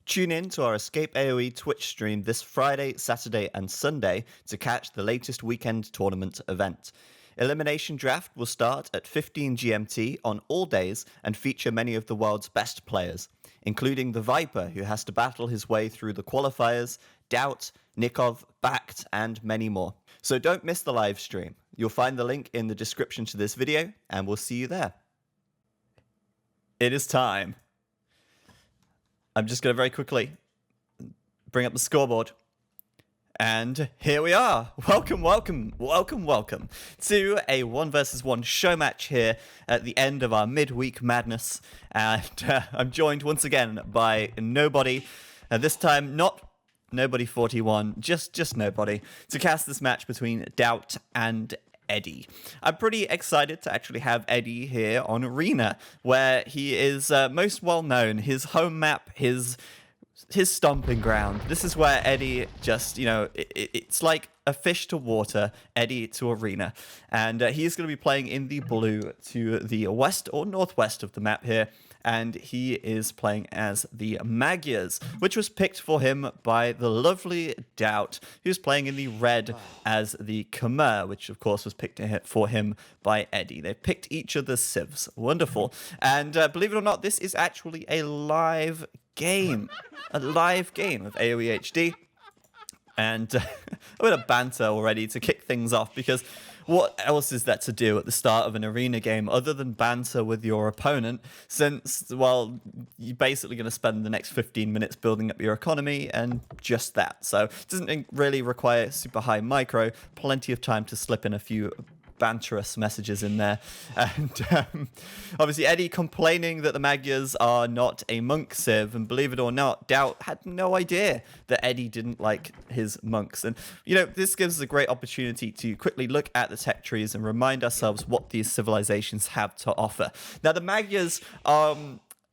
Tune in to our Escape AoE Twitch stream this Friday, Saturday, and Sunday to catch the latest weekend tournament event. Elimination Draft will start at 15 GMT on all days and feature many of the world's best players, including the Viper, who has to battle his way through the qualifiers, DauT, Nikov, BaCT, and many more. So don't miss the live stream. You'll find the link in the description to this video, and we'll see you there. It is time. I'm just going to very quickly bring up the scoreboard. And here we are. Welcome to a 1 versus 1 show match here at the end of our midweek madness. And I'm joined once again by nobody. This time, not nobody 41, just nobody, to cast this match between DauT and Edie. I'm pretty excited to actually have Edie here on Arena, where he is most well known. His home map, his stomping ground. This is where Edie just, it's like a fish to water, Edie to Arena. And he's going to be playing in the blue to the west or northwest of the map here. And he is playing as the Magyars, which was picked for him by the lovely DauT, who's playing in the red as the Khmer, which of course was picked for him by Edie. They picked each other's civs. Wonderful. And believe it or not, this is actually a live game. A live game of AoE HD. And a bit of banter already to kick things off, because what else is there to do at the start of an arena game other than banter with your opponent, since, well, you're basically going to spend the next 15 minutes building up your economy and just that. So it doesn't really require super high micro, plenty of time to slip in a few banterous messages in there. And obviously Edie complaining that the Magyars are not a monk civ, and believe it or not, DauT had no idea that Edie didn't like his monks. And this gives us a great opportunity to quickly look at the tech trees and remind ourselves what these civilizations have to offer. Now the Magyars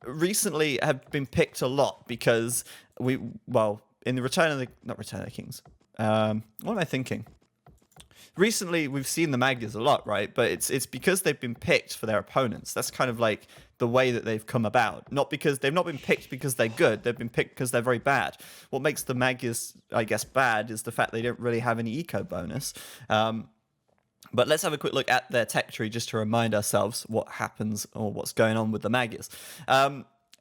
recently have been picked a lot because in the Return of the Kings, what am I thinking? Recently, we've seen the Magyars a lot, right? But it's because they've been picked for their opponents. That's kind of like the way that they've come about. Not because they've not been picked because they're good. They've been picked because they're very bad. What makes the Magyars, I guess, bad is the fact they don't really have any eco bonus. But let's have a quick look at their tech tree just to remind ourselves what happens or what's going on with the Magyars.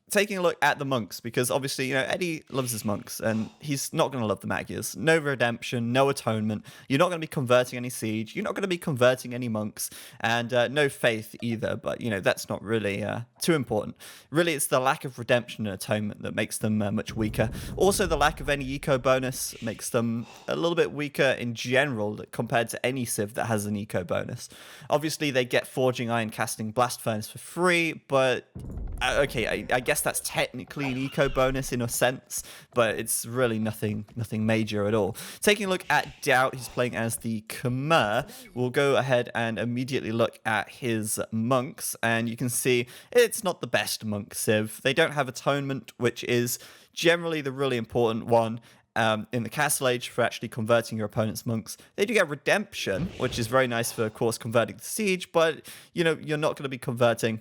Taking a look at the monks, because obviously, Edie loves his monks, and he's not going to love the Magyars. No redemption, no atonement. You're not going to be converting any siege. You're not going to be converting any monks, and no faith either. But, that's not really too important. Really, it's the lack of redemption and atonement that makes them much weaker. Also, the lack of any eco bonus makes them a little bit weaker in general compared to any civ that has an eco bonus. Obviously, they get Forging Iron, Casting Blast Furnace for free, but okay, I guess that's technically an eco bonus in a sense, but it's really nothing major at all. Taking a look at DauT, he's playing as the Khmer. We'll go ahead and immediately look at his monks, and you can see it's not the best monk civ. They don't have atonement, which is generally the really important one in the Castle Age for actually converting your opponent's monks. They do get redemption, which is very nice for, of course, converting the siege, but you're not going to be converting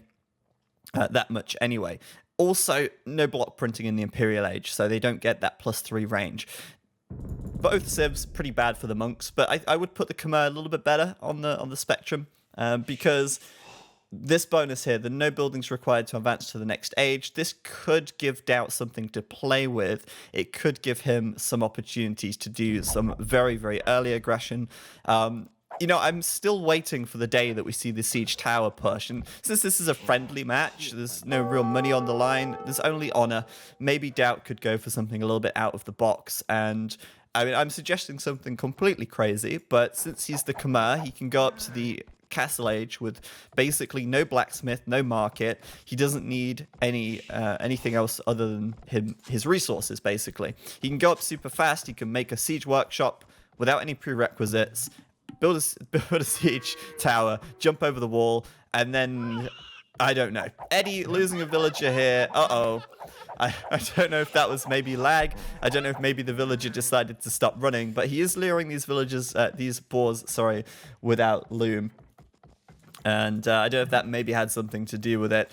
that much anyway. Also, no block printing in the Imperial Age, so they don't get that +3 range. Both civs pretty bad for the monks, but I would put the Khmer a little bit better on the spectrum, because this bonus here, the no buildings required to advance to the next age, this could give DauT something to play with. It could give him some opportunities to do some very, very early aggression. I'm still waiting for the day that we see the Siege Tower push. And since this is a friendly match, there's no real money on the line, there's only honor. Maybe DauT could go for something a little bit out of the box. And I'm suggesting something completely crazy, but since he's the Khmer, he can go up to the Castle Age with basically no blacksmith, no market. He doesn't need anything else other than his resources, basically. He can go up super fast. He can make a siege workshop without any prerequisites, build a siege tower, jump over the wall, and then, I don't know. Edie losing a villager here. Uh-oh. I don't know if that was maybe lag. I don't know if maybe the villager decided to stop running, but he is luring these boars, without loom. And I don't know if that maybe had something to do with it.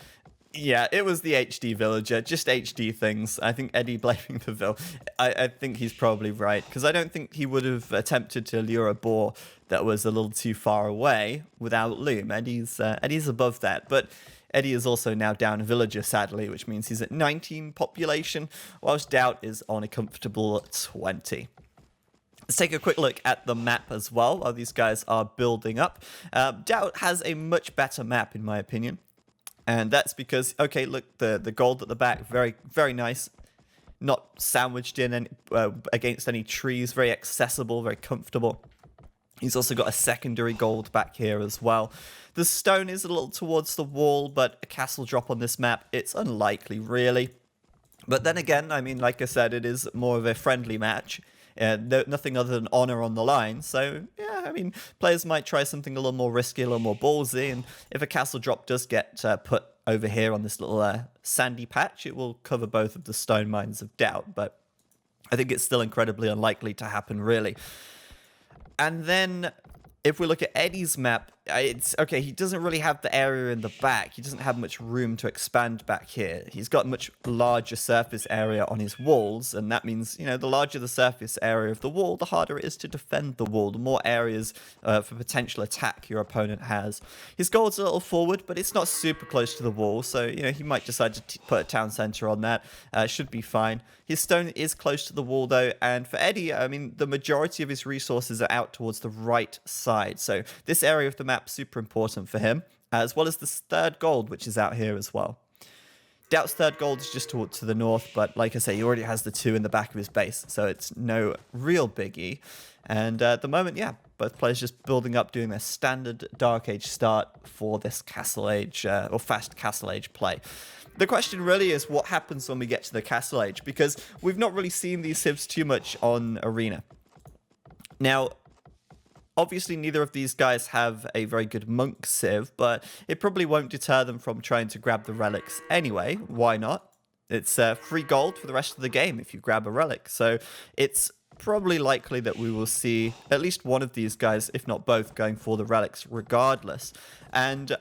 Yeah, it was the HD villager, just HD things. I think Eddie blaming the vill. I think he's probably right, because I don't think he would have attempted to lure a boar that was a little too far away without loom. Eddie's above that, but Eddie is also now down a villager, sadly, which means he's at 19 population, whilst DauT is on a comfortable 20. Let's take a quick look at the map as well while these guys are building up. DauT has a much better map, in my opinion. And that's because, okay, look, the gold at the back, very, very nice. Not sandwiched in any, against any trees, very accessible, very comfortable. He's also got a secondary gold back here as well. The stone is a little towards the wall, but a castle drop on this map, it's unlikely, really. But then again, I mean, like I said, it is more of a friendly match. Nothing other than honor on the line. So, yeah, I mean, players might try something a little more risky, a little more ballsy. And if a castle drop does get put over here on this little sandy patch, it will cover both of the stone mines of DauT. But I think it's still incredibly unlikely to happen, really. And then if we look at Eddie's map, it's okay, he doesn't really have the area in the back. He doesn't have much room to expand back here. He's got much larger surface area on his walls, and that means, you know, the larger the surface area of the wall, the harder it is to defend the wall, the more areas for potential attack your opponent has. His gold's a little forward, but it's not super close to the wall, so, you know, he might decide to put a town center on that. Should be fine. His stone is close to the wall, though, and for Eddie, I mean, the majority of his resources are out towards the right side, so this area of the map super important for him, as well as the third gold, which is out here as well. DauT's third gold is just to the north, but like I say, he already has the 2 in the back of his base, so it's no real biggie. And at the moment, yeah, both players just building up, doing their standard Dark Age start for this Castle Age, or fast Castle Age play. The question really is what happens when we get to the Castle Age, because we've not really seen these civs too much on Arena. Now, obviously, neither of these guys have a very good monk civ, but it probably won't deter them from trying to grab the relics anyway. Why not? It's free gold for the rest of the game if you grab a relic. So it's probably likely that we will see at least one of these guys, if not both, going for the relics regardless. And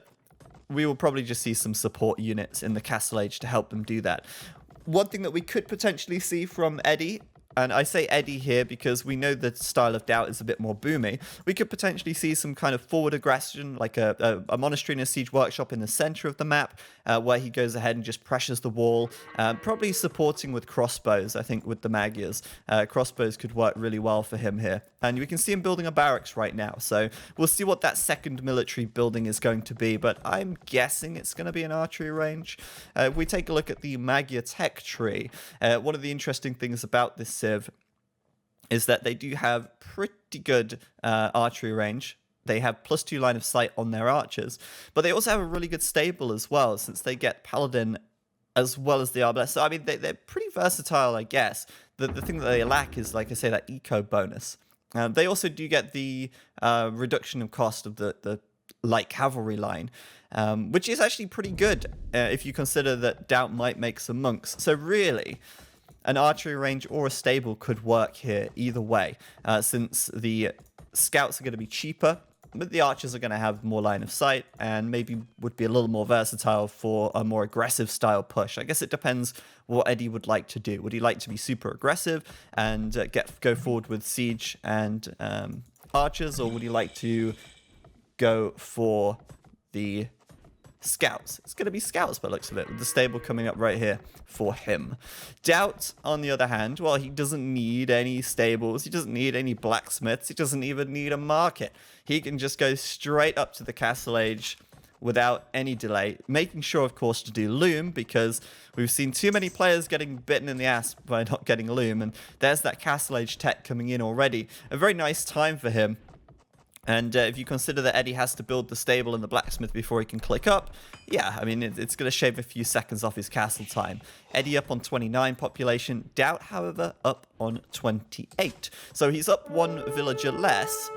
we will probably just see some support units in the Castle Age to help them do that. One thing that we could potentially see from Eddie, and I say Eddie here because we know the style of DauT is a bit more boomy. We could potentially see some kind of forward aggression, like a monastery and a siege workshop in the center of the map, where he goes ahead and just pressures the wall, probably supporting with crossbows, I think, with the Magyars. Crossbows could work really well for him here. And we can see him building a barracks right now, so we'll see what that second military building is going to be, but I'm guessing it's going to be an archery range. If we take a look at the Magyar tech tree, one of the interesting things about this civ is that they do have pretty good archery range. They have +2 line of sight on their archers, but they also have a really good stable as well, since they get Paladin as well as the Arbalest. So, I mean, they're pretty versatile, I guess. The thing that they lack is, like I say, that eco bonus. They also do get the reduction of cost of the light cavalry line, which is actually pretty good if you consider that DauT might make some monks. So really, an archery range or a stable could work here either way, since the scouts are going to be cheaper, but the archers are going to have more line of sight and maybe would be a little more versatile for a more aggressive style push. I guess it depends what Eddie would like to do. Would he like to be super aggressive and go forward with siege and archers, or would he like to go for the scouts? It's going to be scouts by the looks of it, with the stable coming up right here for him. DauT, on the other hand, well, he doesn't need any stables, he doesn't need any blacksmiths, he doesn't even need a market. He can just go straight up to the Castle Age without any delay, making sure, of course, to do loom, because we've seen too many players getting bitten in the ass by not getting loom, and there's that Castle Age tech coming in already. A very nice time for him. And if you consider that Eddie has to build the stable and the blacksmith before he can click up, yeah, I mean, it's going to shave a few seconds off his castle time. Eddie up on 29 population, DauT, however, up on 28. So he's up 1 villager less,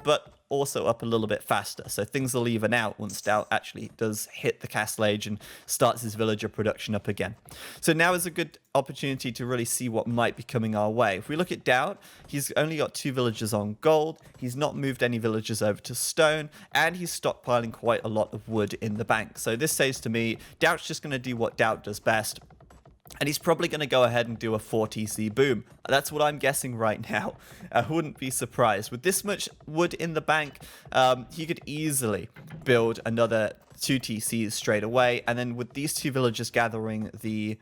but also up a little bit faster. So things will even out once DauT actually does hit the castle age and starts his villager production up again. So now is a good opportunity to really see what might be coming our way. If we look at DauT, he's only got 2 villagers on gold. He's not moved any villagers over to stone, and he's stockpiling quite a lot of wood in the bank. So this says to me, DauT's just going to do what DauT does best. And he's probably going to go ahead and do a 4 TC boom. That's what I'm guessing right now. I wouldn't be surprised. With this much wood in the bank, he could easily build another 2 TCs straight away. And then with these 2 villagers gathering the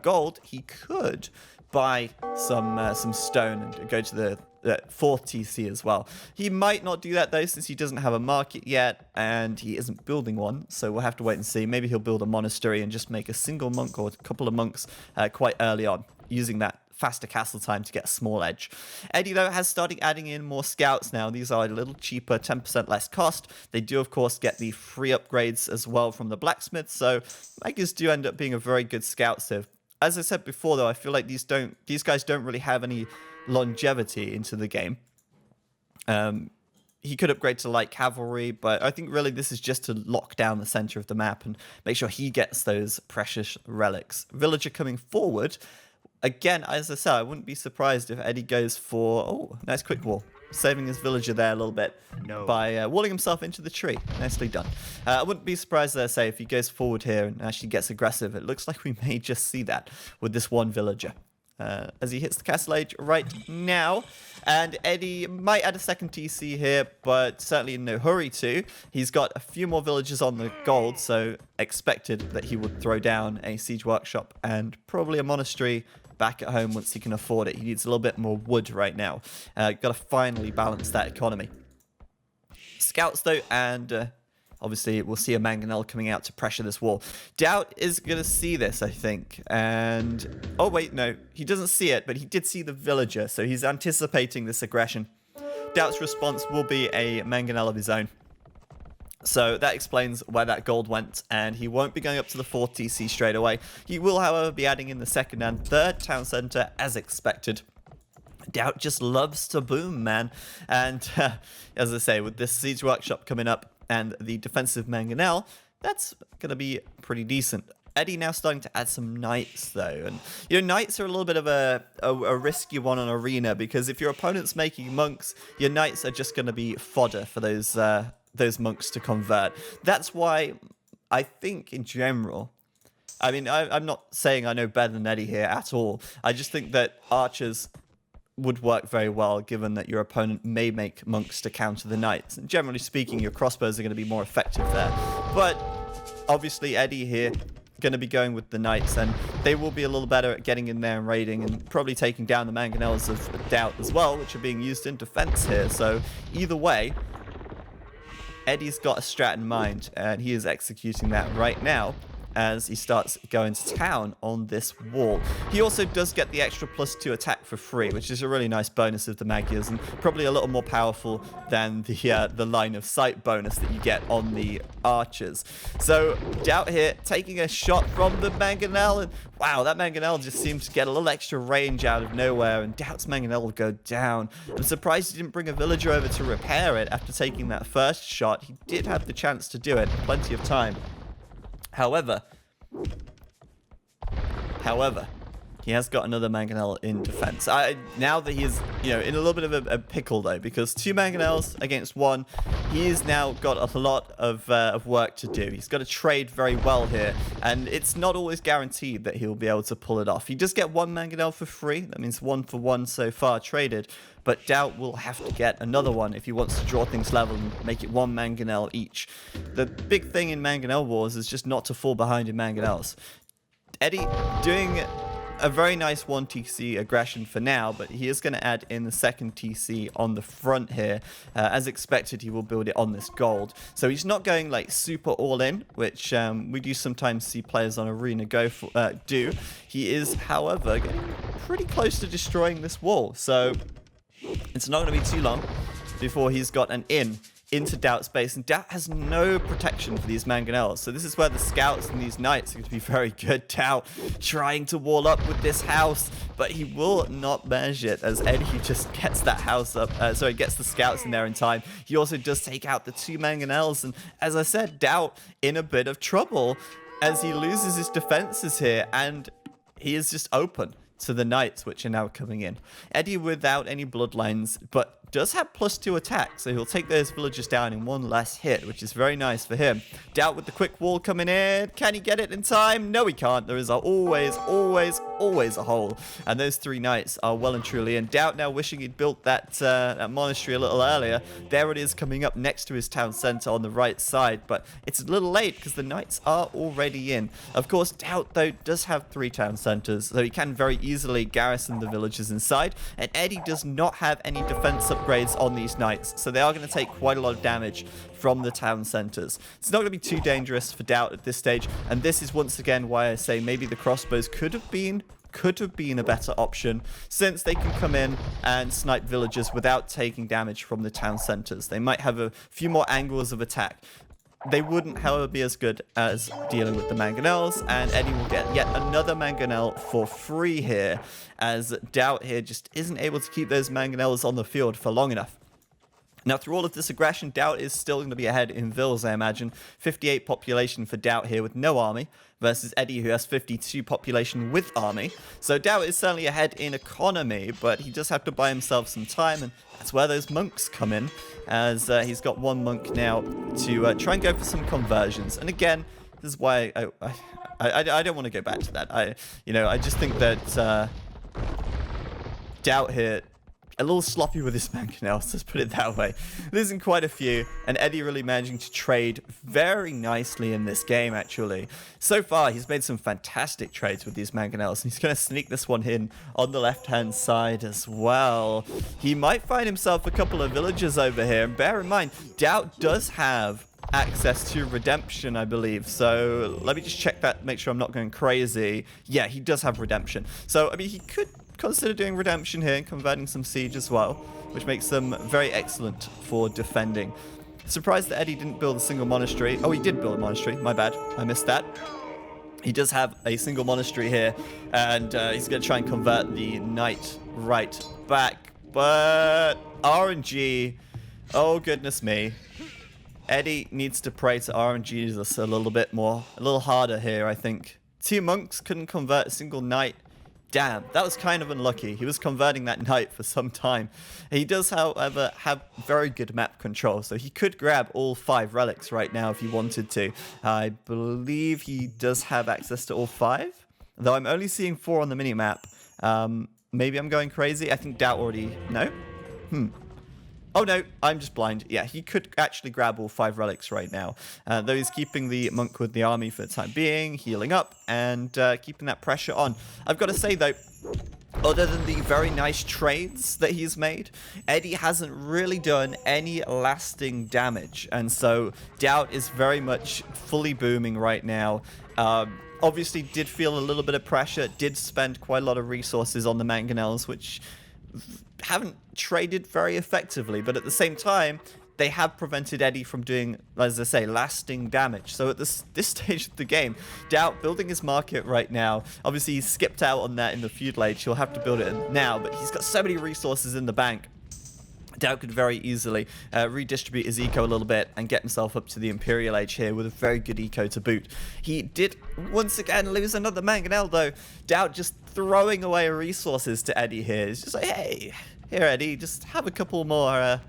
gold, he could buy some stone and go to the 4th TC as well. He might not do that though, since he doesn't have a market yet and he isn't building one, so we'll have to wait and see. Maybe he'll build a monastery and just make a single monk or a couple of monks quite early on, using that faster castle time to get a small edge. Edie though has started adding in more scouts now. These are a little cheaper, 10% less cost. They do of course get the free upgrades as well from the blacksmith, so Magus do end up being a very good scout sieve. As I said before though, I feel like these guys don't really have any longevity into the game. He could upgrade to light cavalry, but I think really this is just to lock down the center of the map and make sure he gets those precious relics. Villager coming forward. Again, as I said, I wouldn't be surprised if Edie goes for... Oh, nice quick wall. Saving his villager there a little bit by walling himself into the tree. Nicely done. I wouldn't be surprised, as I say, if he goes forward here and actually gets aggressive. It looks like we may just see that with this one villager. As he hits the castle age right now. And Edie might add a 2nd TC here, but certainly in no hurry to. He's got a few more villagers on the gold, so expected that he would throw down a siege workshop and probably a monastery back at home once he can afford it. He needs a little bit more wood right now. Got to finally balance that economy. Scouts though, and obviously we'll see a mangonel coming out to pressure this wall. DauT is going to see this, I think. And, oh wait, no, he doesn't see it, but he did see the villager, so he's anticipating this aggression. DauT's response will be a mangonel of his own. So that explains where that gold went, and he won't be going up to the 4th TC straight away. He will, however, be adding in the 2nd and 3rd town center as expected. DauT just loves to boom, man. And as I say, with this siege workshop coming up and the defensive mangonel, that's going to be pretty decent. Edie now starting to add some knights though, and you know, knights are a little bit of a risky one on arena, because if your opponent's making monks, your knights are just going to be fodder for those monks to convert. That's why I think in general, I mean, I'm not saying I know better than Edie here at all. I just think that archers would work very well, given that your opponent may make monks to counter the knights. And generally speaking, your crossbows are going to be more effective there. But obviously Edie here going to be going with the knights, and they will be a little better at getting in there and raiding and probably taking down the mangonels of DauT as well, which are being used in defense here. So either way, Eddie's got a strat in mind, and he is executing that right now as he starts going to town on this wall. He also does get the extra +2 attack for free, which is a really nice bonus of the Magyars, and probably a little more powerful than the line of sight bonus that you get on the archers. So DauT here taking a shot from the mangonel, and wow, that mangonel just seemed to get a little extra range out of nowhere, and DauT's mangonel will go down. I'm surprised he didn't bring a villager over to repair it after taking that first shot. He did have the chance to do it, plenty of time. However, he has got another mangonel in defense. Now that he is, in a little bit of a pickle though, because 2 mangonels against 1, he's now got a lot of work to do. He's got to trade very well here, and it's not always guaranteed that he'll be able to pull it off. He does get 1 mangonel for free. That means 1 for 1 so far traded. But DauT will have to get another one if he wants to draw things level and make it 1 mangonel each. The big thing in mangonel wars is just not to fall behind in mangonels. Edie doing a very nice 1 TC aggression for now, but he is going to add in the 2nd TC on the front here. As expected, he will build it on this gold. So he's not going like super all in, which we do sometimes see players on arena do. He is, however, getting pretty close to destroying this wall. So it's not going to be too long before he's got an into DauT's base, and DauT has no protection for these mangonels. So this is where the scouts and these knights are going to be very good. DauT trying to wall up with this house, but he will not manage it as Eddie just gets that house up. Gets the scouts in there in time. He also does take out the 2 mangonels, and as I said, DauT in a bit of trouble as he loses his defenses here, and he is just open to the knights, which are now coming in. Eddie without any bloodlines, but does have +2 attack, so he'll take those villagers down in 1 less hit, which is very nice for him. DauT with the quick wall coming in. Can he get it in time? No, he can't. There is always a hole, and those 3 knights are well and truly in. DauT now wishing he'd built that monastery a little earlier. There it is coming up next to his town center on the right side, but it's a little late because the knights are already in. Of course, DauT, though, does have 3 town centers, so he can very easily garrison the villages inside, and Eddie does not have any defense upgrades on these knights, so they are going to take quite a lot of damage from the town centers. It's not going to be too dangerous for DauT at this stage, and this is once again why I say maybe the crossbows could have been a better option, since they can come in and snipe villagers without taking damage from the town centers. They might have a few more angles of attack. They wouldn't, however, be as good as dealing with the mangonels, and Eddie will get yet another mangonel for free here, as DauT here just isn't able to keep those mangonels on the field for long enough. Now, through all of this aggression, DauT is still going to be ahead in vills, I imagine. 58 population for DauT here with no army, versus Eddie, who has 52 population with army. So DauT is certainly ahead in economy, but he does have to buy himself some time, and that's where those monks come in, as he's got 1 monk now to try and go for some conversions. And again, this is why I don't want to go back to that. I just think that DauT here, a little sloppy with his mangonels, let's put it that way. Losing quite a few, and Eddie really managing to trade very nicely in this game, actually. So far, he's made some fantastic trades with these mangonels, and he's going to sneak this one in on the left-hand side as well. He might find himself a couple of villagers over here, and bear in mind, DauT does have access to redemption, I believe. So let me just check that, make sure I'm not going crazy. Yeah, he does have redemption. So, I mean, he could consider doing redemption here and converting some siege as well, which makes them very excellent for defending. Surprised that Eddie didn't build a single monastery. Oh, he did build a monastery. My bad. I missed that. He does have a single monastery here, and he's going to try and convert the knight right back. But RNG, oh goodness me. Eddie needs to pray to RNG us a little bit more, a little harder here, I think. 2 monks couldn't convert a single knight. Damn, that was kind of unlucky. He was converting that knight for some time. He does, however, have very good map control, so he could grab all 5 relics right now if he wanted to. I believe he does have access to all 5, though I'm only seeing 4 on the minimap. Maybe I'm going crazy. I think DauT already... No? Oh no, I'm just blind. Yeah, he could actually grab all 5 relics right now. Though he's keeping the monk with the army for the time being, healing up, and keeping that pressure on. I've got to say though, other than the very nice trades that he's made, Eddie hasn't really done any lasting damage. And so DauT is very much fully booming right now. Obviously did feel a little bit of pressure, did spend quite a lot of resources on the mangonels, which haven't traded very effectively, but at the same time, they have prevented Eddie from doing, as I say, lasting damage. So at this stage of the game, DauT building his market right now. Obviously, he skipped out on that in the feudal age. He'll have to build it now, but he's got so many resources in the bank. DauT could very easily redistribute his eco a little bit and get himself up to the Imperial Age here with a very good eco to boot. He did once again lose another mangonel though. DauT just throwing away resources to Eddie here. He's just like, hey, here Eddie, just have a couple more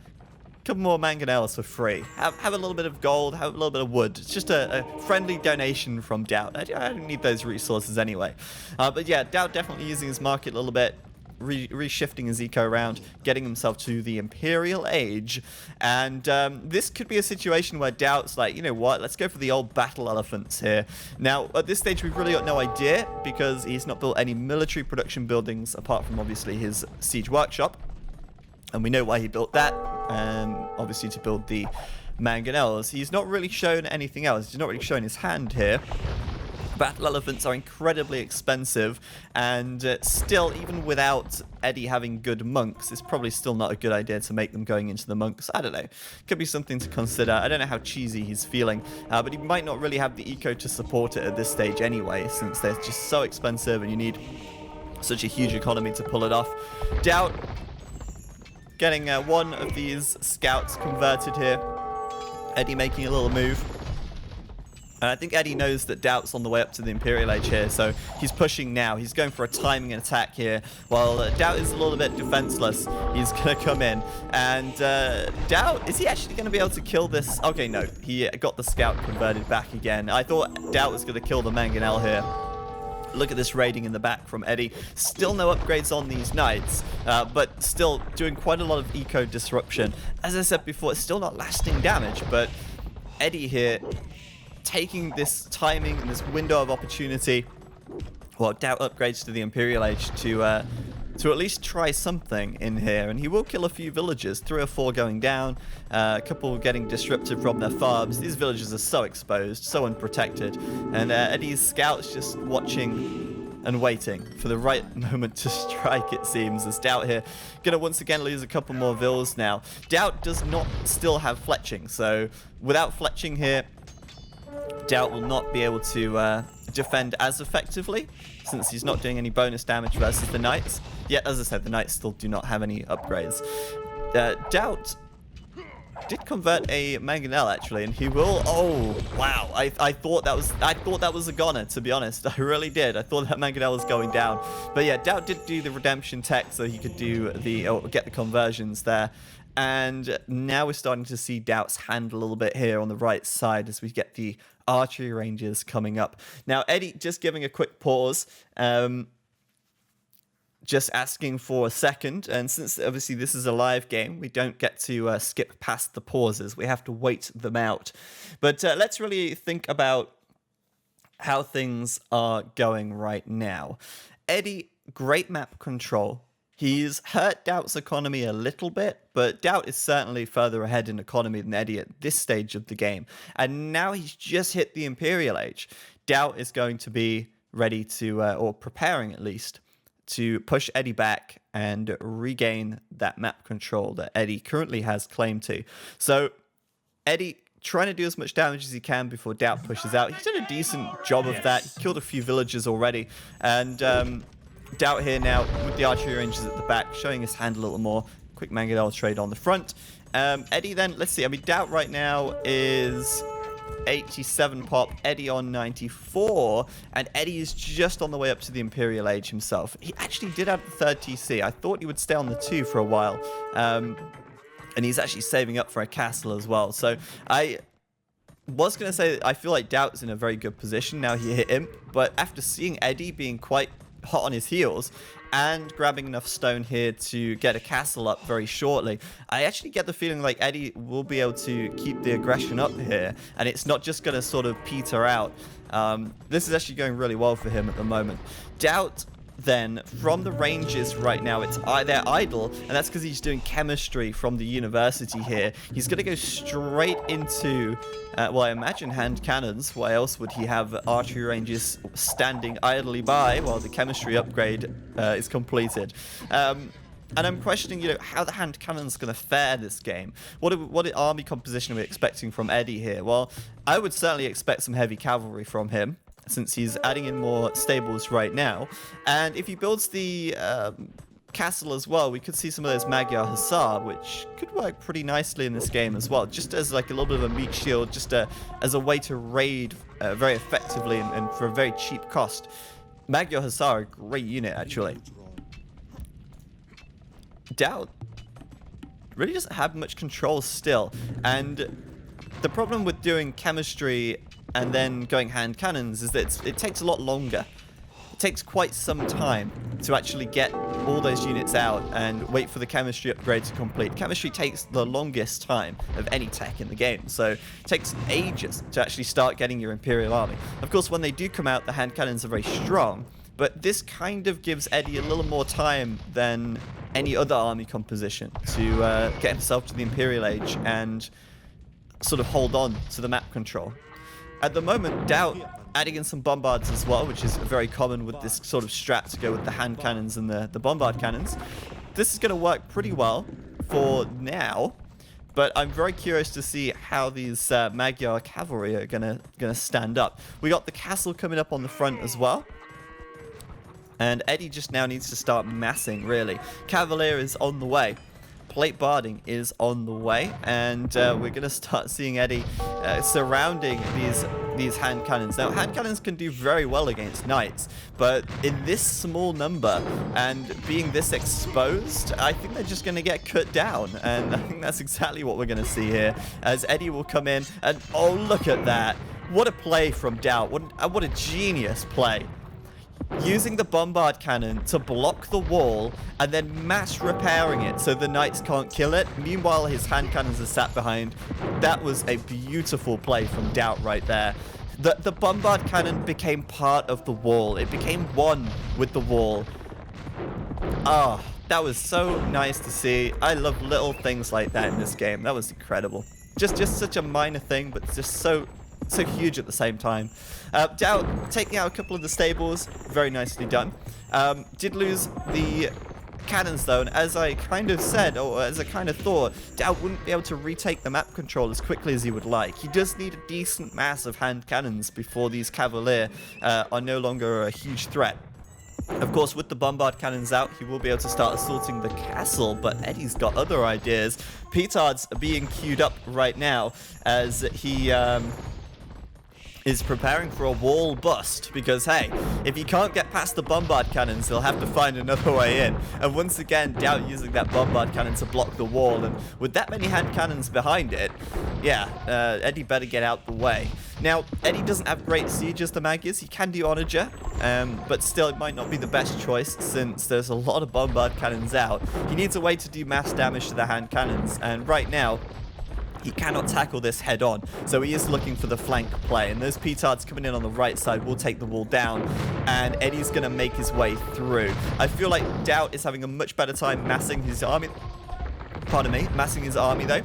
mangonels for free. Have a little bit of gold, have a little bit of wood. It's just a friendly donation from DauT. I don't need those resources anyway. But yeah, DauT definitely using his market a little bit. Reshifting his eco around, getting himself to the Imperial Age, and this could be a situation where DauT's like, you know what, let's go for the old battle elephants here. Now, at this stage, we've really got no idea, because he's not built any military production buildings, apart from, obviously, his siege workshop, and we know why he built that, obviously to build the mangonels. He's not really shown anything else. He's not really shown his hand here. Battle elephants are incredibly expensive, and still, even without Eddie having good monks, it's probably still not a good idea to make them going into the monks. I don't know. Could be something to consider. I don't know how cheesy he's feeling, but he might not really have the eco to support it at this stage anyway, since they're just so expensive and you need Such a huge economy to pull it off. DauT getting one of these scouts converted here. Edie making a little move. And I think Edie knows that DauT's on the way up to the Imperial Age here, so he's pushing now. He's going for a timing attack here. While DauT is a little bit defenseless, he's going to come in. And DauT, is he actually going to be able to kill this? Okay, no. He got the scout converted back again. I thought DauT was going to kill the Mangonel here. Look at this raiding in the back from Edie. Still no upgrades on these knights, but still doing quite a lot of eco disruption. As I said before, it's still not lasting damage, but Edie here taking this timing and this window of opportunity. Well, DauT upgrades to the Imperial Age to at least try something in here, and he will kill a few villagers, 3 or 4 going down, a couple getting disrupted from their farms. These villagers are so exposed, so unprotected, and Eddie's scouts just watching and waiting for the right moment to strike, it seems, as DauT here gonna once again lose a couple more vills now. DauT does not still have fletching, so without fletching here, DauT will not be able to defend as effectively, since he's not doing any bonus damage versus the knights. Yet, as I said, the knights still do not have any upgrades. DauT did convert a Mangonel actually, and he will. Oh wow! I thought that was a goner, to be honest. I really did. I thought that Mangonel was going down. But yeah, DauT did do the redemption tech, so he could do get the conversions there. And now we're starting to see DauT's hand a little bit here on the right side as we get the archery ranges coming up. Now, Edie just giving a quick pause, just asking for a second. And since obviously this is a live game, we don't get to skip past the pauses. We have to wait them out. But let's really think about how things are going right now. Edie, great map control. He's hurt DauT's economy a little bit, but DauT is certainly further ahead in economy than Edie at this stage of the game. And now he's just hit the Imperial Age. DauT is going to be ready to, or preparing at least, to push Edie back and regain that map control that Edie currently has claim to. So Edie trying to do as much damage as he can before DauT pushes out. He's done a decent job of that. He killed a few villagers already. And DauT here now with the archery ranges at the back, showing his hand a little more. Quick Mangonel trade on the front. Edie then, let's see. I mean, DauT right now is 87 pop, Edie on 94, and Edie is just on the way up to the Imperial Age himself. He actually did have the 3rd TC. I thought he would stay on the 2 for a while, and he's actually saving up for a castle as well. So I was going to say that I feel like DauT's in a very good position now he hit Imp, but after seeing Edie being quite hot on his heels and grabbing enough stone here to get a castle up very shortly, I actually get the feeling like Edie will be able to keep the aggression up here, and it's not just going to sort of peter out. This is actually going really well for him at the moment. DauT then, from the ranges right now, they're idle, and that's because he's doing chemistry from the university here. He's going to go straight into, well, I imagine hand cannons. Why else would he have archery ranges standing idly by while the chemistry upgrade is completed? And I'm questioning, how the hand cannon's going to fare this game. What army composition are we expecting from Edie here? Well, I would certainly expect some heavy cavalry from him, since he's adding in more stables right now. And if he builds the castle as well, we could see some of those Magyar Hussar, which could work pretty nicely in this game as well, just as like a little bit of a meat shield, just as a way to raid very effectively and for a very cheap cost. Magyar Hussar are a great unit, actually. DauT really doesn't have much control still, and the problem with doing chemistry and then going hand cannons is that it takes a lot longer. It takes quite some time to actually get all those units out and wait for the chemistry upgrade to complete. Chemistry takes the longest time of any tech in the game, so it takes ages to actually start getting your Imperial army. Of course, when they do come out, the hand cannons are very strong, but this kind of gives Edie a little more time than any other army composition to get himself to the Imperial Age and sort of hold on to the map control. At the moment, DauT adding in some bombards as well, which is very common with this sort of strat to go with the hand cannons and the bombard cannons. This is going to work pretty well for now, but I'm very curious to see how these Magyar cavalry are gonna stand up. We got the castle coming up on the front as well. And Edie just now needs to start massing, really. Cavalier is on the way. Plate barding is on the way, and we're going to start seeing Edie surrounding these hand cannons. Now, hand cannons can do very well against knights, but in this small number and being this exposed, I think they're just going to get cut down, and I think that's exactly what we're going to see here, as Edie will come in, and oh, look at that. What a play from DauT. What a genius play. Using the bombard cannon to block the wall and then mass repairing it so the knights can't kill it. Meanwhile, his hand cannons are sat behind. That was a beautiful play from DauT right there. The bombard cannon became part of the wall. It became one with the wall. Ah, that was so nice to see. I love little things like that in this game. That was incredible. Just such a minor thing, but just so huge at the same time. DauT taking out a couple of the stables, very nicely done. Did lose the cannons though, and as I kind of said, or as I kind of thought, DauT wouldn't be able to retake the map control as quickly as he would like. He does need a decent mass of hand cannons before these Cavalier are no longer a huge threat. Of course, with the bombard cannons out, he will be able to start assaulting the castle, but Eddie's got other ideas. Petards are being queued up right now as he is preparing for a wall bust, because hey, if he can't get past the bombard cannons, he'll have to find another way in. And once again, DauT using that bombard cannon to block the wall, and with that many hand cannons behind it, yeah, Eddie better get out the way. Now, Eddie doesn't have great siege as the mag is. He can do onager, but still it might not be the best choice since there's a lot of bombard cannons out. He needs a way to do mass damage to the hand cannons, and right now, he cannot tackle this head on, so he is looking for the flank play, and those petards coming in on the right side will take the wall down, and Eddie's going to make his way through. I feel like DauT is having a much better time massing his army. Pardon me, massing his army though.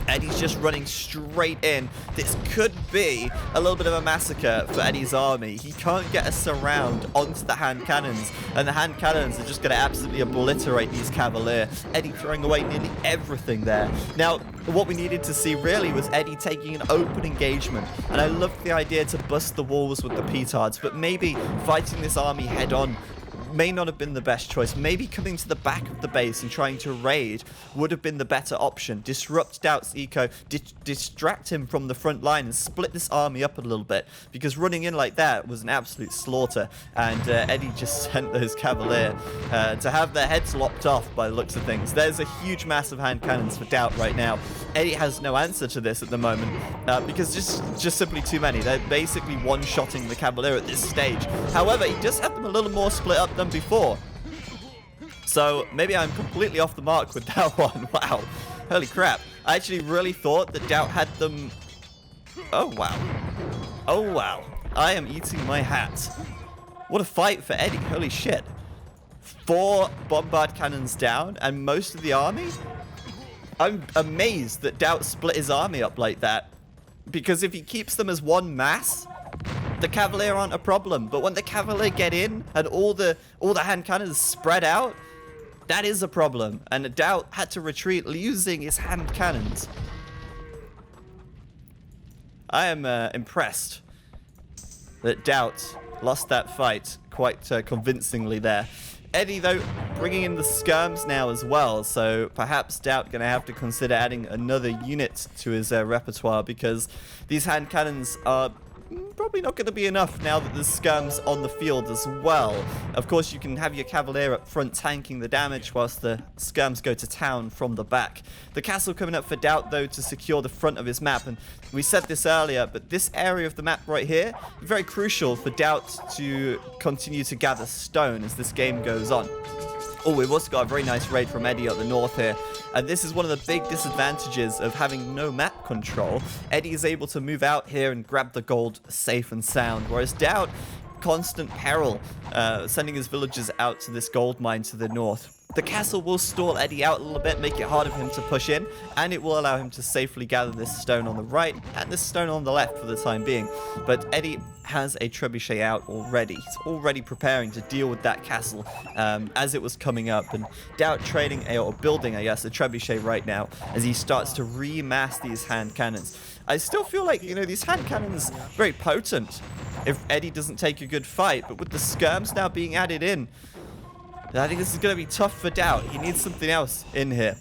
Eddie's just running straight in. This could be a little bit of a massacre for Eddie's army. He can't get a surround onto the hand cannons, and the hand cannons are just going to absolutely obliterate these Cavalier. Eddie throwing away nearly everything there. Now, what we needed to see really was Eddie taking an open engagement, and I loved the idea to bust the walls with the petards, but maybe fighting this army head on may not have been the best choice. Maybe coming to the back of the base and trying to raid would have been the better option. Disrupt DauT's eco, distract him from the front line and split this army up a little bit, because running in like that was an absolute slaughter, and Eddie just sent those Cavalier to have their heads lopped off by the looks of things. There's a huge mass of hand cannons for DauT right now. Eddie has no answer to this at the moment because just simply too many. They're basically one-shotting the Cavalier at this stage. However, he does have them a little more split up than before. So maybe I'm completely off the mark with that one. Wow. Holy crap. I actually really thought that DauT had them... Oh, wow. Oh, wow. I am eating my hat. What a fight for Eddie. Holy shit. 4 bombard cannons down and most of the army? I'm amazed that DauT split his army up like that. Because if he keeps them as one mass, the Cavalier aren't a problem. But when the Cavalier get in and all the hand cannons spread out, that is a problem. And DauT had to retreat using his hand cannons. I am impressed that DauT lost that fight quite convincingly there. Eddie, though, bringing in the skirms now as well, so perhaps DauT going to have to consider adding another unit to his repertoire, because these hand cannons are probably not going to be enough now that there's skirms on the field as well. Of course, you can have your Cavalier up front tanking the damage whilst the skirms go to town from the back. The castle coming up for DauT, though, to secure the front of his map, and we said this earlier, but this area of the map right here, very crucial for DauT to continue to gather stone as this game goes on. Oh, we've also got a very nice raid from Eddie at the north here. And this is one of the big disadvantages of having no map control. Eddie is able to move out here and grab the gold safe and sound, whereas DauT, constant peril, sending his villagers out to this gold mine to the north. The castle will stall Edie out a little bit, make it harder for him to push in, and it will allow him to safely gather this stone on the right and this stone on the left for the time being. But Edie has a trebuchet out already. He's already preparing to deal with that castle as it was coming up, and DauT trading or building, I guess, a trebuchet right now as he starts to remass these hand cannons. I still feel like, you know, these hand cannons are very potent if Edie doesn't take a good fight, but with the skirms now being added in, I think this is going to be tough for DauT. He needs something else in here.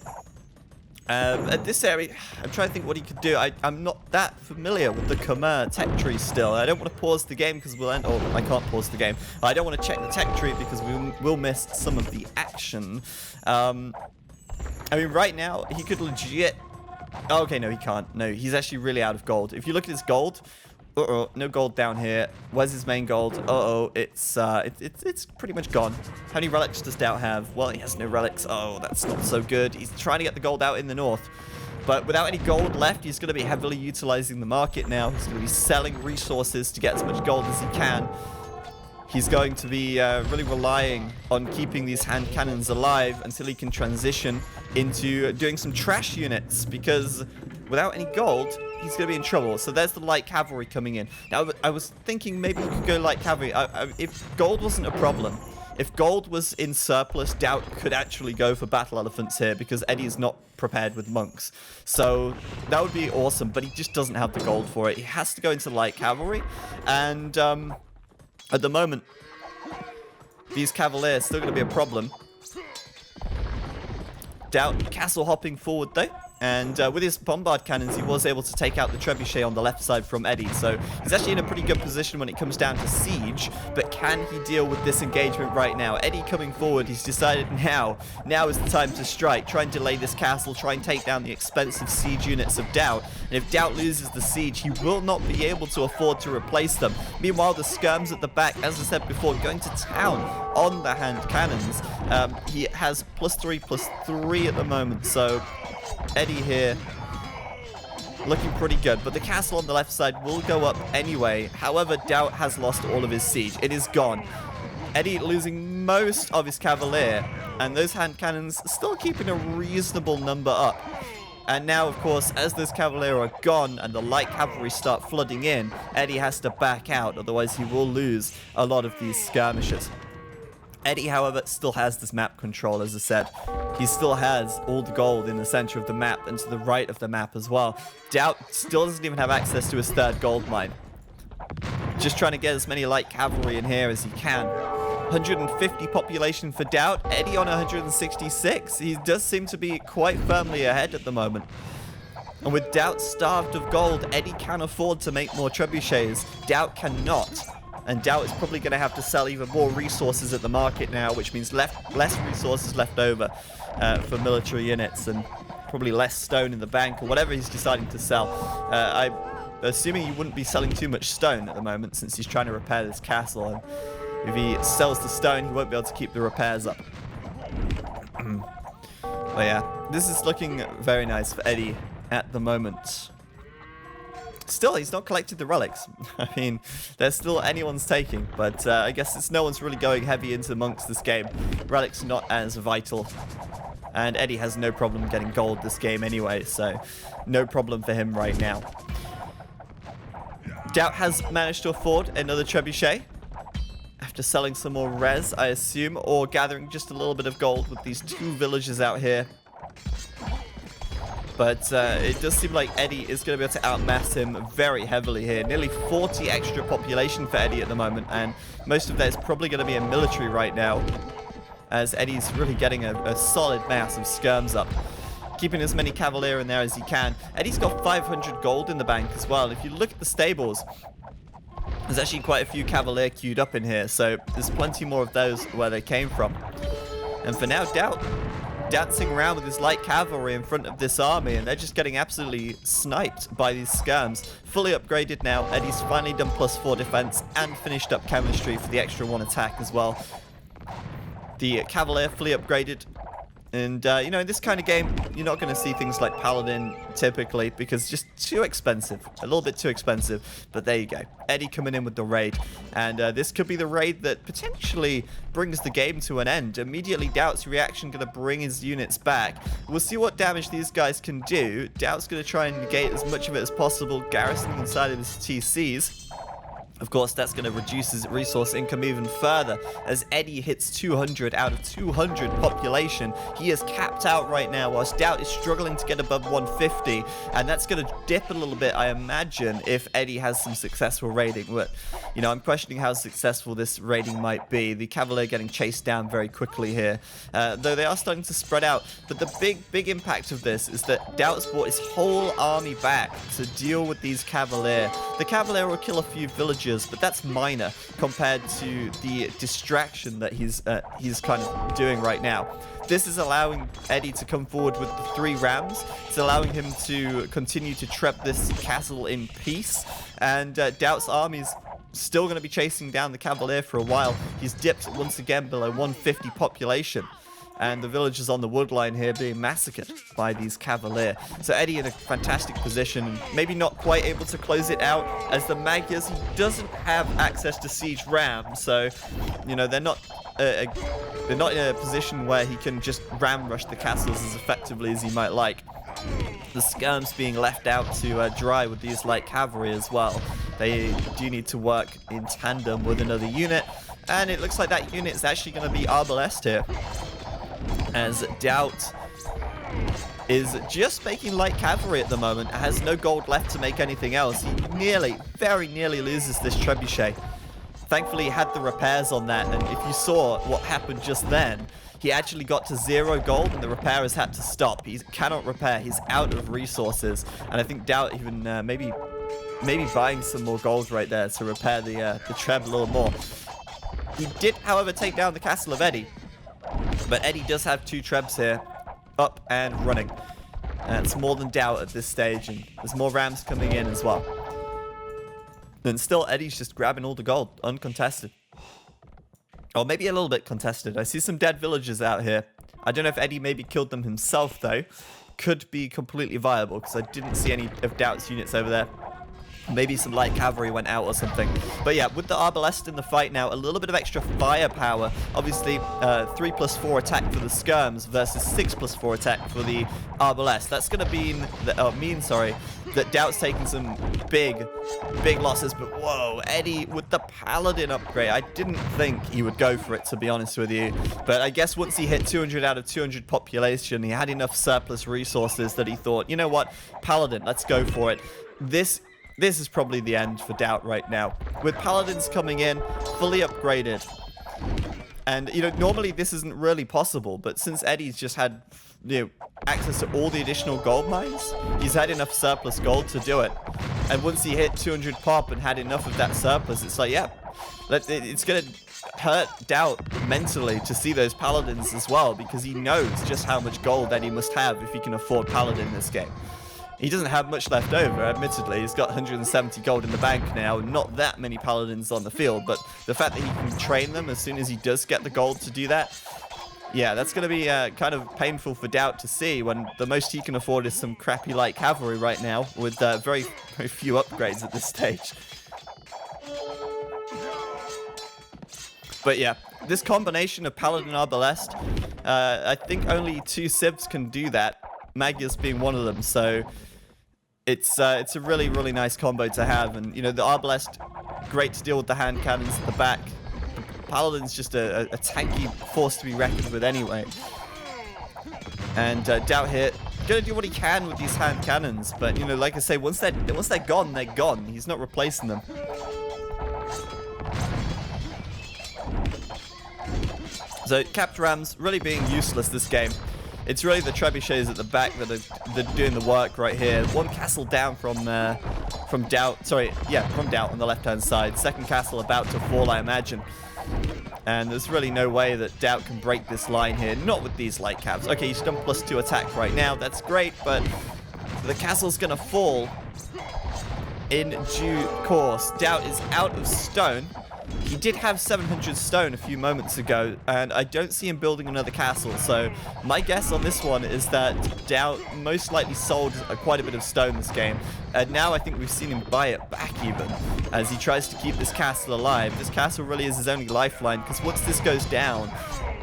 At this area, I'm trying to think what he could do. I'm not that familiar with the Khmer tech tree still. I don't want to pause the game because we'll end... Oh, I can't pause the game. I don't want to check the tech tree because we'll miss some of the action. I mean, right now, he could legit... Oh, okay, no, he can't. No, he's actually really out of gold. If you look at his gold... Uh-oh, no gold down here. Where's his main gold? Uh-oh, it's pretty much gone. How many relics does DauT have? Well, he has no relics. Oh, that's not so good. He's trying to get the gold out in the north. But without any gold left, he's going to be heavily utilizing the market now. He's going to be selling resources to get as much gold as he can. He's going to be really relying on keeping these hand cannons alive until he can transition into doing some trash units, because without any gold, he's going to be in trouble. So there's the light cavalry coming in. Now, I was thinking maybe you could go light cavalry. If gold wasn't a problem, if gold was in surplus, DauT could actually go for battle elephants here, because Edie is not prepared with monks. So that would be awesome, but he just doesn't have the gold for it. He has to go into light cavalry, and at the moment, these cavaliers still going to be a problem. DauT castle hopping forward though. And with his bombard cannons, he was able to take out the trebuchet on the left side from Edie. So he's actually in a pretty good position when it comes down to siege. But can he deal with this engagement right now? Edie coming forward, he's decided now is the time to strike. Try and delay this castle, try and take down the expensive siege units of DauT. And if DauT loses the siege, he will not be able to afford to replace them. Meanwhile, the skirms at the back, as I said before, going to town on the hand cannons. He has +3/+3 at the moment. So Edie here looking pretty good, but the castle on the left side will go up anyway. However, DauT has lost all of his siege. It is gone. Edie losing most of his cavalier, and those hand cannons still keeping a reasonable number up. And now, of course, as those cavalier are gone and the light cavalry start flooding in, Edie has to back out, otherwise he will lose a lot of these skirmishes. Edie, however, still has this map control, as I said. He still has all the gold in the center of the map and to the right of the map as well. DauT still doesn't even have access to his third gold mine. Just trying to get as many light cavalry in here as he can. 150 population for DauT, Edie on 166. He does seem to be quite firmly ahead at the moment. And with DauT starved of gold, Edie can afford to make more trebuchets. DauT cannot. And DauT is probably going to have to sell even more resources at the market now, which means less resources left over for military units, and probably less stone in the bank or whatever he's deciding to sell. I'm assuming he wouldn't be selling too much stone at the moment since he's trying to repair this castle. And if he sells the stone, he won't be able to keep the repairs up. But yeah, this is looking very nice for Edie at the moment. Still, he's not collected the relics. I mean, there's still anyone's taking, but I guess it's no one's really going heavy into monks this game. Relics are not as vital. And Edie has no problem getting gold this game anyway, so no problem for him right now. DauT has managed to afford another trebuchet after selling some more res, I assume, or gathering just a little bit of gold with these two villages out here. But it does seem like Edie is going to be able to outmass him very heavily here. Nearly 40 extra population for Edie at the moment, and most of that is probably going to be in military right now, as Eddie's really getting a solid mass of skirms up, keeping as many cavalier in there as he can. Eddie's got 500 gold in the bank as well. If you look at the stables, there's actually quite a few cavalier queued up in here, so there's plenty more of those where they came from. And for now, DauT dancing around with his light cavalry in front of this army, and they're just getting absolutely sniped by these skirms. Fully upgraded now. Eddie's finally done +4 defense and finished up chemistry for the extra 1 attack as well. The cavalier fully upgraded. And, you know, in this kind of game, you're not going to see things like Paladin typically because just too expensive. A little bit too expensive. But there you go. Edie coming in with the raid. And this could be the raid that potentially brings the game to an end. Immediately, DauT's reaction going to bring his units back. We'll see what damage these guys can do. DauT's going to try and negate as much of it as possible, garrisoning inside of his TCs. Of course, that's going to reduce his resource income even further as Edie hits 200 out of 200 population. He is capped out right now whilst DauT is struggling to get above 150, and that's going to dip a little bit, I imagine, if Edie has some successful raiding. But, you know, I'm questioning how successful this raiding might be. The Cavalier getting chased down very quickly here, though they are starting to spread out. But the big impact of this is that DauT's brought his whole army back to deal with these Cavalier. The Cavalier will kill a few villagers, but that's minor compared to the distraction that he's kind of doing right now. This is allowing Edie to come forward with the 3 rams. It's allowing him to continue to trap this castle in peace. And DauT's army's still going to be chasing down the Cavalier for a while. He's dipped once again below 150 population. And the villagers on the wood line here being massacred by these Cavalier. So Edie in a fantastic position, maybe not quite able to close it out as the Magyars, he doesn't have access to siege ram, so you know they're not in a position where he can just ram rush the castles as effectively as he might like. The skirms being left out to dry with these light cavalry as well. They do need to work in tandem with another unit, and it looks like that unit is actually going to be arbalest here, as DauT is just making light cavalry at the moment, has no gold left to make anything else. He very nearly loses this trebuchet. Thankfully, he had the repairs on that, and if you saw what happened just then, he actually got to 0 gold, and the repairers had to stop. He cannot repair. He's out of resources, and I think DauT even maybe buying some more gold right there to repair the treb a little more. He did, however, take down the castle of Edie. But Edie does have 2 trebs here, up and running. And it's more than DauT at this stage, and there's more rams coming in as well. And still, Eddie's just grabbing all the gold, uncontested. Or maybe a little bit contested. I see some dead villagers out here. I don't know if Edie maybe killed them himself, though. Could be completely viable, because I didn't see any of DauT's units over there. Maybe some light cavalry went out or something. But yeah, with the arbalest in the fight now, a little bit of extra firepower. Obviously, 3+4 attack for the skirms versus 6+4 attack for the arbalest. That's going to mean that DauT's taking some big losses. But whoa, Edie with the paladin upgrade. I didn't think he would go for it, to be honest with you. But I guess once he hit 200 out of 200 population, he had enough surplus resources that he thought, you know what, paladin, let's go for it. This is probably the end for DauT right now. With paladins coming in, fully upgraded. And, you know, normally this isn't really possible, but since Eddie's just had, you know, access to all the additional gold mines, he's had enough surplus gold to do it. And once he hit 200 pop and had enough of that surplus, it's like, yeah, it's going to hurt DauT mentally to see those paladins as well, because he knows just how much gold Edie must have if he can afford paladin in this game. He doesn't have much left over, admittedly. He's got 170 gold in the bank now. Not that many paladins on the field, but the fact that he can train them as soon as he does get the gold to do that, yeah, that's going to be kind of painful for DauT to see when the most he can afford is some crappy light cavalry right now with very few upgrades at this stage. But yeah, this combination of paladin arbalest, I think only 2 civs can do that. Magyars being one of them, so it's a really nice combo to have. And you know, the arbalest, great to deal with the hand cannons at the back. The paladin's just a tanky force to be reckoned with anyway. And DauT here gonna do what he can with these hand cannons, but you know, like I say, once they're gone, they're gone. He's not replacing them. So capped rams really being useless this game. It's really the trebuchets at the back that are doing the work right here. 1 castle down from DauT. Sorry, yeah, from DauT on the left-hand side. 2nd castle about to fall, I imagine. And there's really no way that DauT can break this line here. Not with these light caps. Okay, he's done +2 attack right now. That's great, but the castle's going to fall in due course. DauT is out of stone. he did have 700 stone a few moments ago, and I don't see him building another castle. So my guess on this one is that DauT most likely sold quite a bit of stone this game. And now I think we've seen him buy it back even, as he tries to keep this castle alive. This castle really is his only lifeline, because once this goes down,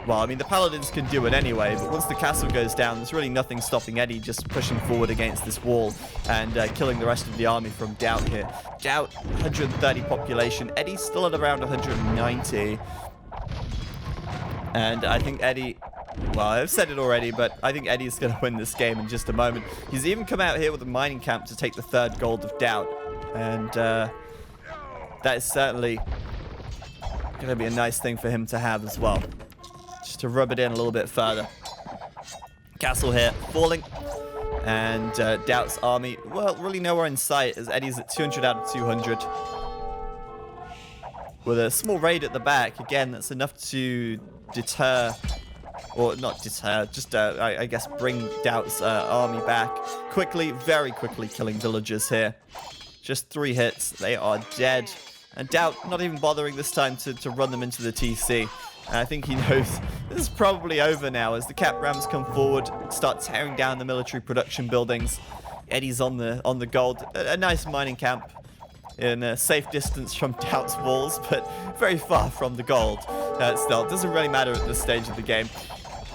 well, I mean, the paladins can do it anyway, but once the castle goes down, there's really nothing stopping Edie just pushing forward against this wall and killing the rest of the army from DauT here. DauT, 130 population. Eddie's still at around 190. And I think Edie... Well, I've said it already, but I think Eddie's going to win this game in just a moment. He's even come out here with a mining camp to take the 3rd gold of DauT. And that is certainly going to be a nice thing for him to have as well. Just to rub it in a little bit further. Castle here falling. And DauT's army, well, really nowhere in sight as Eddie's at 200 out of 200. With a small raid at the back, again, that's enough to deter... Or not deter, just, I guess, bring DauT's army back. Quickly, very quickly killing villagers here. Just 3 hits, they are dead. And DauT not even bothering this time to run them into the TC. And I think he knows this is probably over now as the cap rams come forward, start tearing down the military production buildings. Eddie's on the gold. A nice mining camp in a safe distance from DauT's walls, but very far from the gold. Still, it doesn't really matter at this stage of the game.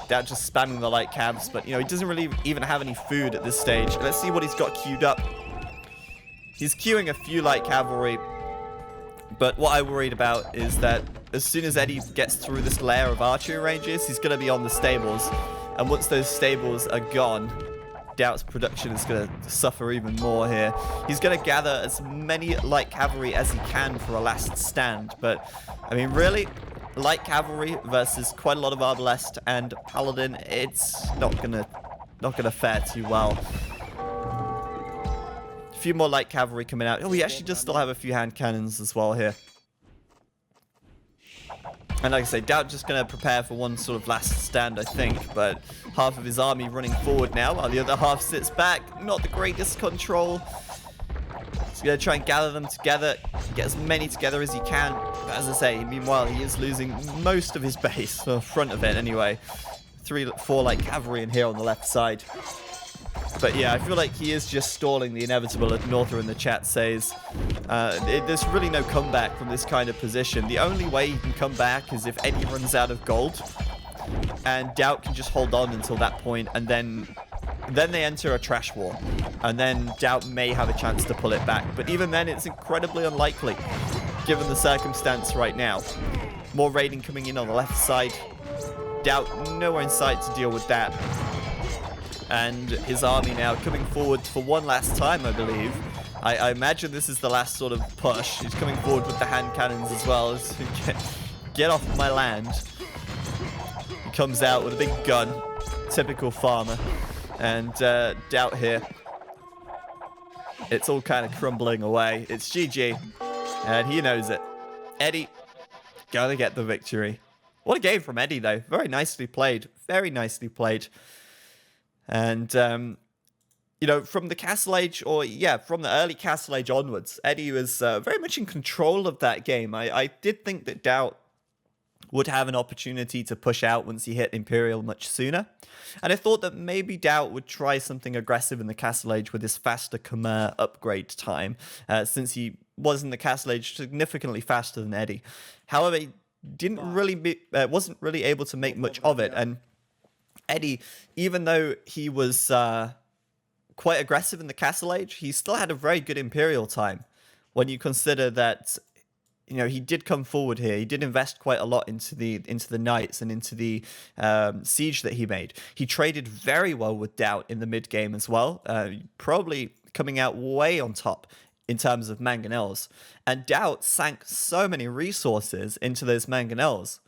DauT just spamming the light cabs, but, you know, he doesn't really even have any food at this stage. Let's see what he's got queued up. He's queuing a few light cavalry, but what I worried about is that as soon as Edie gets through this layer of archery ranges, he's going to be on the stables. And once those stables are gone, DauT's production is going to suffer even more here. He's going to gather as many light cavalry as he can for a last stand. But, I mean, really, light cavalry versus quite a lot of arbalest and paladin, it's not gonna fare too well. A few more light cavalry coming out. Oh, he actually does still have a few hand cannons as well here. And like I say, DauT just going to prepare for one sort of last stand, I think. But half of his army running forward now, while the other half sits back. Not the greatest control. He's going to try and gather them together, get as many together as he can. But as I say, meanwhile, he is losing most of his base, the front of it anyway. 4 light cavalry in here on the left side. But yeah, I feel like he is just stalling the inevitable, as Norther in the chat says. There's really no comeback from this kind of position. The only way he can come back is if Edie runs out of gold. And DauT can just hold on until that point, and then they enter a trash war. And then DauT may have a chance to pull it back. But even then, it's incredibly unlikely, given the circumstance right now. More raiding coming in on the left side. DauT nowhere in sight to deal with that. And his army now coming forward for one last time, I believe. I imagine this is the last sort of push. He's coming forward with the hand cannons as well. As get off my land. He comes out with a big gun. Typical farmer. And DauT here. It's all kind of crumbling away. It's GG. And he knows it. Edie gonna get the victory. What a game from Edie, though. Very nicely played. Very nicely played. And, you know, from the Castle Age, or yeah, from the early Castle Age onwards, Edie was very much in control of that game. I did think that DauT would have an opportunity to push out once he hit Imperial much sooner. And I thought that maybe DauT would try something aggressive in the Castle Age with his faster Khmer upgrade time, since he was in the Castle Age significantly faster than Edie. However, he wasn't really able to make much of it, and Edie, even though he was quite aggressive in the Castle Age, he still had a very good Imperial time. When you consider that, you know, he did come forward here. He did invest quite a lot into the knights and into the siege that he made. He traded very well with DauT in the mid game as well, probably coming out way on top in terms of mangonels. And DauT sank so many resources into those mangonels.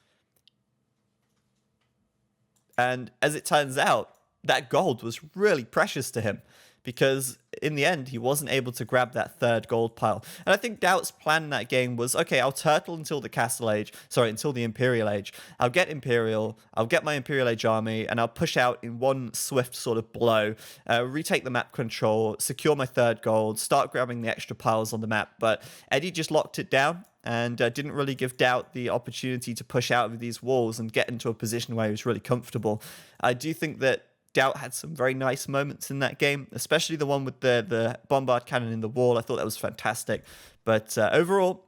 And as it turns out, that gold was really precious to him, because in the end, he wasn't able to grab that 3rd gold pile. And I think DauT's plan in that game was, okay, I'll turtle until the until the Imperial Age. I'll get Imperial, I'll get my Imperial Age army, and I'll push out in one swift sort of blow, retake the map control, secure my 3rd gold, start grabbing the extra piles on the map. But Edie just locked it down. and didn't really give DauT the opportunity to push out of these walls and get into a position where he was really comfortable. I do think that DauT had some very nice moments in that game, especially the one with the bombard cannon in the wall. I thought that was fantastic. But overall,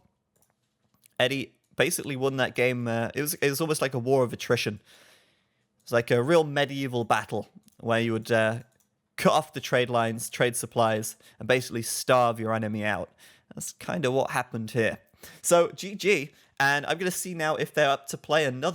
Edie basically won that game. It was almost like a war of attrition. It's like a real medieval battle where you would cut off the trade lines, trade supplies, and basically starve your enemy out. That's kind of what happened here. So GG, and I'm going to see now if they're up to play another